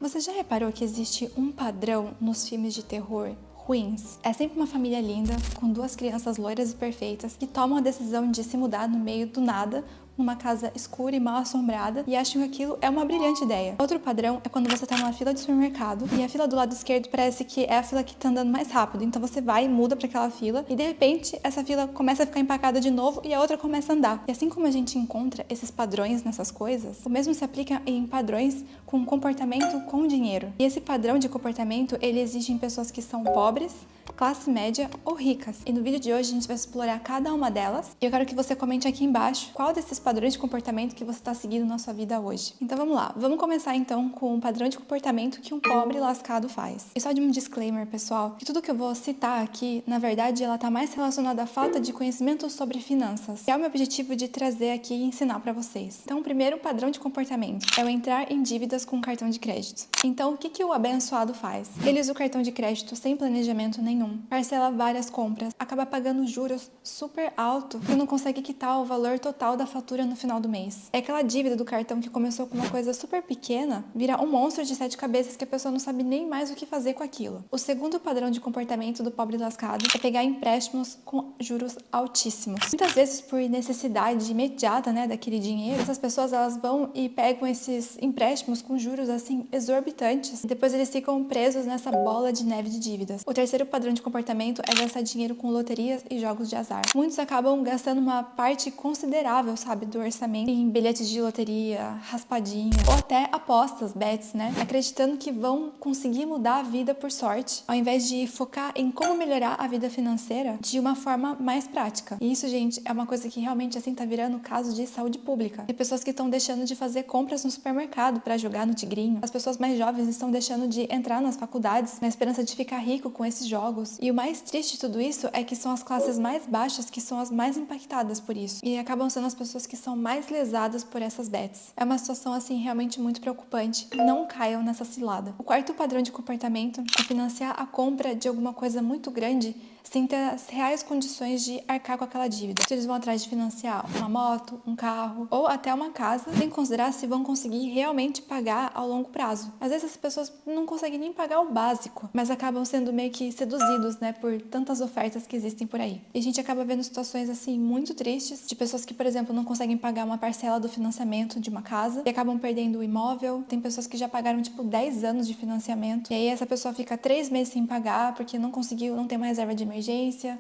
Você já reparou que existe um padrão nos filmes de terror ruins? É sempre uma família linda, com duas crianças loiras e perfeitas, que tomam a decisão de se mudar no meio do nada, numa casa escura e mal assombrada, e acham que aquilo é uma brilhante ideia. Outro padrão é quando você tá numa fila de supermercado e a fila do lado esquerdo parece que é a fila que tá andando mais rápido, então você vai e muda pra aquela fila e de repente essa fila começa a ficar empacada de novo e a outra começa a andar. E assim como a gente encontra esses padrões nessas coisas, o mesmo se aplica em padrões com comportamento com dinheiro. E esse padrão de comportamento, ele existe em pessoas que são pobres, classe média ou ricas. E no vídeo de hoje a gente vai explorar cada uma delas e eu quero que você comente aqui embaixo qual desses padrões de comportamento que você está seguindo na sua vida hoje. Então vamos lá, vamos começar então com um padrão de comportamento que um pobre lascado faz. E só de um disclaimer, pessoal, que tudo que eu vou citar aqui, na verdade, ela tá mais relacionada à falta de conhecimento sobre finanças, que é o meu objetivo de trazer aqui e ensinar para vocês. Então o primeiro padrão de comportamento é o entrar em dívidas com cartão de crédito. Então o que o abençoado faz? Ele usa o cartão de crédito sem planejamento nenhum, parcela várias compras, acaba pagando juros super alto e não consegue quitar o valor total da fatura no final do mês. É aquela dívida do cartão que começou com uma coisa super pequena, vira um monstro de 7 cabeças que a pessoa não sabe nem mais o que fazer com aquilo. O segundo padrão de comportamento do pobre lascado é pegar empréstimos com juros altíssimos. Muitas vezes por necessidade imediata, daquele dinheiro, essas pessoas elas vão e pegam esses empréstimos com juros assim exorbitantes e depois eles ficam presos nessa bola de neve de dívidas. O terceiro padrão de comportamento é gastar dinheiro com loterias e jogos de azar. Muitos acabam gastando uma parte considerável, do orçamento em bilhetes de loteria, raspadinha ou até apostas, bets, acreditando que vão conseguir mudar a vida por sorte, ao invés de focar em como melhorar a vida financeira de uma forma mais prática. E isso, gente, é uma coisa que realmente assim tá virando caso de saúde pública. Tem pessoas que estão deixando de fazer compras no supermercado para jogar no tigrinho. As pessoas mais jovens estão deixando de entrar nas faculdades na esperança de ficar rico com esses jogos. E o mais triste de tudo isso é que são as classes mais baixas que são as mais impactadas por isso. E acabam sendo as pessoas que são mais lesadas por essas bets. É uma situação assim realmente muito preocupante. Não caiam nessa cilada. O quarto padrão de comportamento é financiar a compra de alguma coisa muito grande sem ter as reais condições de arcar com aquela dívida. Eles vão atrás de financiar uma moto, um carro ou até uma casa, sem considerar se vão conseguir realmente pagar ao longo prazo. Às vezes as pessoas não conseguem nem pagar o básico, mas acabam sendo meio que seduzidos, por tantas ofertas que existem por aí. E a gente acaba vendo situações assim muito tristes de pessoas que, por exemplo, não conseguem pagar uma parcela do financiamento de uma casa e acabam perdendo o imóvel. Tem pessoas que já pagaram 10 anos de financiamento e aí essa pessoa fica 3 meses sem pagar porque não conseguiu, não tem uma reserva de emergência,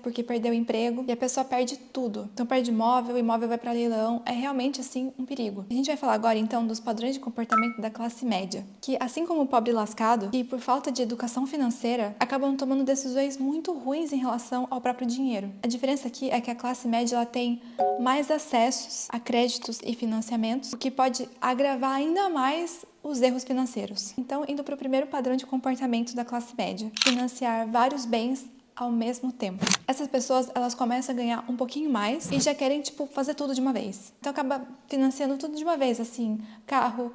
porque perdeu o emprego e a pessoa perde tudo. Então perde imóvel, o imóvel vai para leilão. É realmente assim um perigo. A gente vai falar agora então dos padrões de comportamento da classe média, que assim como o pobre lascado, que por falta de educação financeira acabam tomando decisões muito ruins em relação ao próprio dinheiro. A diferença aqui é que a classe média ela tem mais acessos a créditos e financiamentos, o que pode agravar ainda mais os erros financeiros. Então, indo para o primeiro padrão de comportamento da classe média, financiar vários bens ao mesmo tempo. Essas pessoas, elas começam a ganhar um pouquinho mais e já querem, fazer tudo de uma vez. Então acaba financiando tudo de uma vez, assim, carro,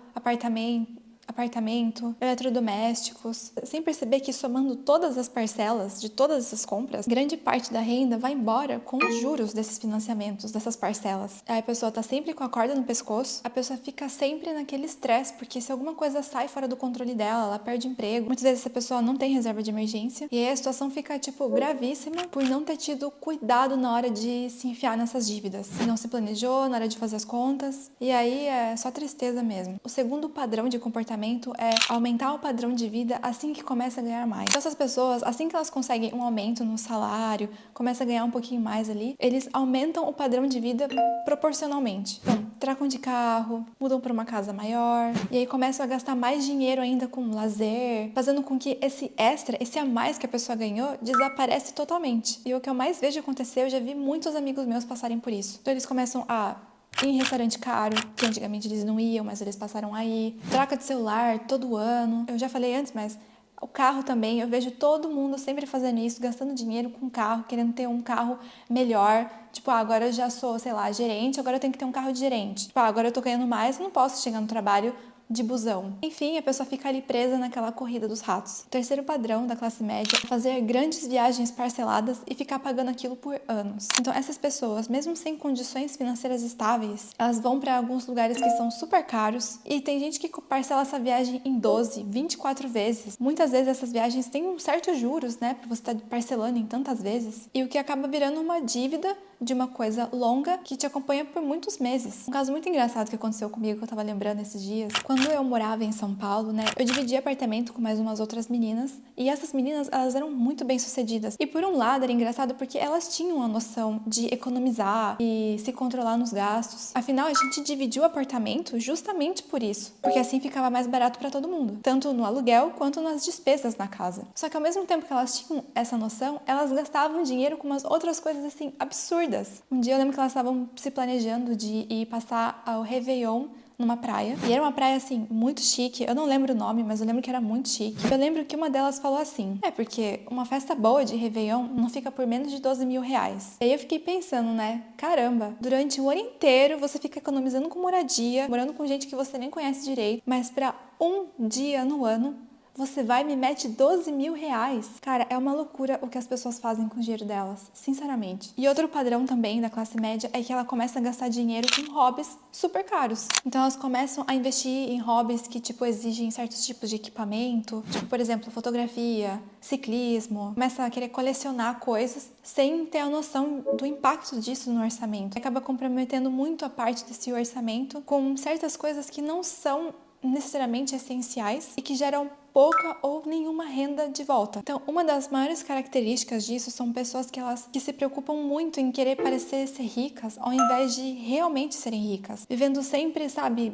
apartamento, eletrodomésticos, sem perceber que somando todas as parcelas de todas essas compras, grande parte da renda vai embora com os juros desses financiamentos, dessas parcelas. Aí a pessoa tá sempre com a corda no pescoço, a pessoa fica sempre naquele estresse, porque se alguma coisa sai fora do controle dela, ela perde emprego. Muitas vezes essa pessoa não tem reserva de emergência e aí a situação fica, gravíssima por não ter tido cuidado na hora de se enfiar nessas dívidas. Não se planejou na hora de fazer as contas e aí é só tristeza mesmo. O segundo padrão de comportamento é aumentar o padrão de vida assim que começa a ganhar mais. Então essas pessoas, assim que elas conseguem um aumento no salário, começam a ganhar um pouquinho mais ali, eles aumentam o padrão de vida proporcionalmente. Então, trocam de carro, mudam para uma casa maior, e aí começam a gastar mais dinheiro ainda com lazer, fazendo com que esse extra, esse a mais que a pessoa ganhou, desaparece totalmente. E o que eu mais vejo acontecer, eu já vi muitos amigos meus passarem por isso. Então eles começam a ir em restaurante caro, que antigamente eles não iam, mas eles passaram a ir. Troca de celular todo ano. Eu já falei antes, mas o carro também, eu vejo todo mundo sempre fazendo isso, gastando dinheiro com carro, querendo ter um carro melhor. Agora eu já sou, gerente, agora eu tenho que ter um carro de gerente. Agora eu tô ganhando mais, eu não posso chegar no trabalho de busão. Enfim, a pessoa fica ali presa naquela corrida dos ratos. O terceiro padrão da classe média é fazer grandes viagens parceladas e ficar pagando aquilo por anos. Então essas pessoas, mesmo sem condições financeiras estáveis, elas vão para alguns lugares que são super caros e tem gente que parcela essa viagem em 12, 24 vezes. Muitas vezes essas viagens têm um certo juros, né, para você estar parcelando em tantas vezes, e o que acaba virando uma dívida de uma coisa longa que te acompanha por muitos meses. Um caso muito engraçado que aconteceu comigo, que eu tava lembrando esses dias, quando eu morava em São Paulo, né, eu dividi apartamento com mais umas outras meninas, e essas meninas, elas eram muito bem sucedidas. E por um lado era engraçado porque elas tinham a noção de economizar e se controlar nos gastos. Afinal, a gente dividiu o apartamento justamente por isso, porque assim ficava mais barato para todo mundo, tanto no aluguel quanto nas despesas na casa. Só que ao mesmo tempo que elas tinham essa noção, elas gastavam dinheiro com umas outras coisas assim absurdas. Um dia eu lembro que elas estavam se planejando de ir passar ao Réveillon numa praia. E era uma praia, assim, muito chique. Eu não lembro o nome, mas eu lembro que era muito chique. Eu lembro que uma delas falou assim, porque uma festa boa de Réveillon não fica por menos de 12 mil reais. E aí eu fiquei pensando, né, caramba, durante o ano inteiro você fica economizando com moradia, morando com gente que você nem conhece direito, mas pra um dia no ano você vai e me mete 12 mil reais. Cara, é uma loucura o que as pessoas fazem com o dinheiro delas, sinceramente. E outro padrão também da classe média é que ela começa a gastar dinheiro com hobbies super caros. Então elas começam a investir em hobbies que, exigem certos tipos de equipamento, por exemplo, fotografia, ciclismo. Começa a querer colecionar coisas sem ter a noção do impacto disso no orçamento. Acaba comprometendo muito a parte desse orçamento com certas coisas que não são necessariamente essenciais e que geram pouca ou nenhuma renda de volta. Então, uma das maiores características disso são pessoas que se preocupam muito em querer parecer ser ricas ao invés de realmente serem ricas. Vivendo sempre,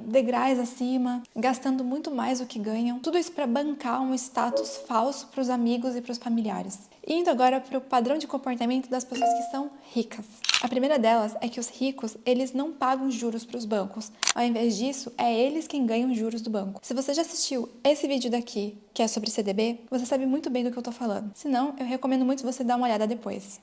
degraus acima, gastando muito mais do que ganham. Tudo isso para bancar um status falso para os amigos e para os familiares. Indo agora para o padrão de comportamento das pessoas que são ricas. A primeira delas é que os ricos, eles não pagam juros para os bancos. Ao invés disso, é eles quem ganham juros do banco. Se você já assistiu esse vídeo daqui, que é sobre CDB, você sabe muito bem do que eu tô falando. Se não, eu recomendo muito você dar uma olhada depois.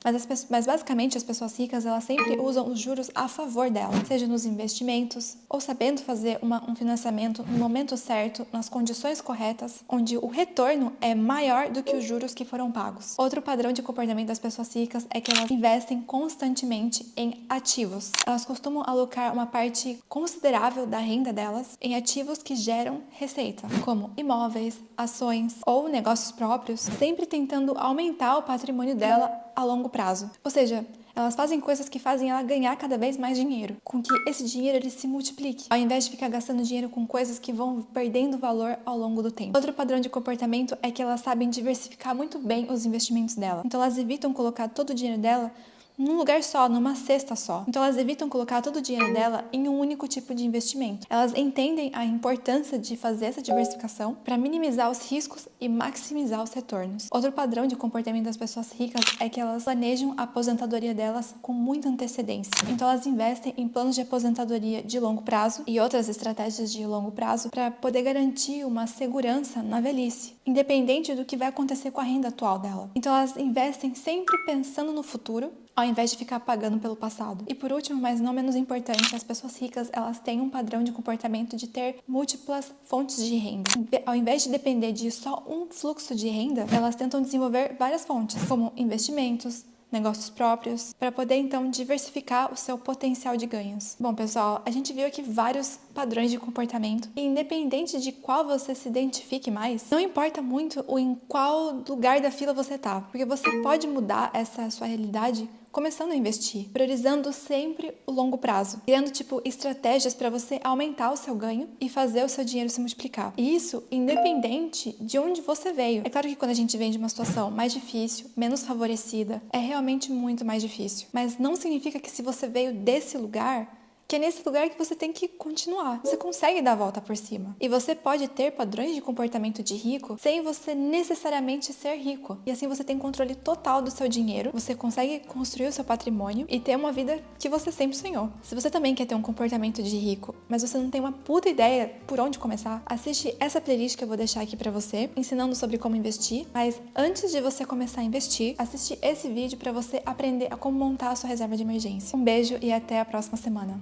Mas basicamente, as pessoas ricas, elas sempre usam os juros a favor delas, seja nos investimentos, ou sabendo fazer um financiamento no momento certo, nas condições corretas, onde o retorno é maior do que os juros que foram pagos. Outro padrão de comportamento das pessoas ricas é que elas investem constantemente em ativos. Elas costumam alocar uma parte considerável da renda delas em ativos que geram receita, como imóveis, ações ou negócios próprios, sempre tentando aumentar o patrimônio dela a longo prazo. Ou seja, elas fazem coisas que fazem ela ganhar cada vez mais dinheiro, com que esse dinheiro ele se multiplique, ao invés de ficar gastando dinheiro com coisas que vão perdendo valor ao longo do tempo. Outro padrão de comportamento é que elas sabem diversificar muito bem os investimentos dela. Então elas evitam colocar todo o dinheiro dela num lugar só, numa cesta só. Então elas evitam colocar todo o dinheiro dela em um único tipo de investimento. Elas entendem a importância de fazer essa diversificação para minimizar os riscos e maximizar os retornos. Outro padrão de comportamento das pessoas ricas é que elas planejam a aposentadoria delas com muita antecedência. Então elas investem em planos de aposentadoria de longo prazo e outras estratégias de longo prazo para poder garantir uma segurança na velhice, independente do que vai acontecer com a renda atual dela. Então elas investem sempre pensando no futuro, ao invés de ficar pagando pelo passado. E por último, mas não menos importante, as pessoas ricas, elas têm um padrão de comportamento de ter múltiplas fontes de renda. Ao invés de depender de só um fluxo de renda, elas tentam desenvolver várias fontes, como investimentos, negócios próprios, para poder então diversificar o seu potencial de ganhos. Bom, pessoal, a gente viu aqui vários padrões de comportamento e independente de qual você se identifique mais, não importa muito em qual lugar da fila você tá, porque você pode mudar essa sua realidade começando a investir, priorizando sempre o longo prazo, criando estratégias para você aumentar o seu ganho e fazer o seu dinheiro se multiplicar. E isso independente de onde você veio. É claro que quando a gente vem de uma situação mais difícil, menos favorecida, é realmente muito mais difícil. Mas não significa que se você veio desse lugar, que é nesse lugar que você tem que continuar. Você consegue dar a volta por cima. E você pode ter padrões de comportamento de rico sem você necessariamente ser rico. E assim você tem controle total do seu dinheiro, você consegue construir o seu patrimônio e ter uma vida que você sempre sonhou. Se você também quer ter um comportamento de rico, mas você não tem uma puta ideia por onde começar, assiste essa playlist que eu vou deixar aqui pra você, ensinando sobre como investir. Mas antes de você começar a investir, assiste esse vídeo pra você aprender a como montar a sua reserva de emergência. Um beijo e até a próxima semana.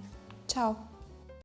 Tchau!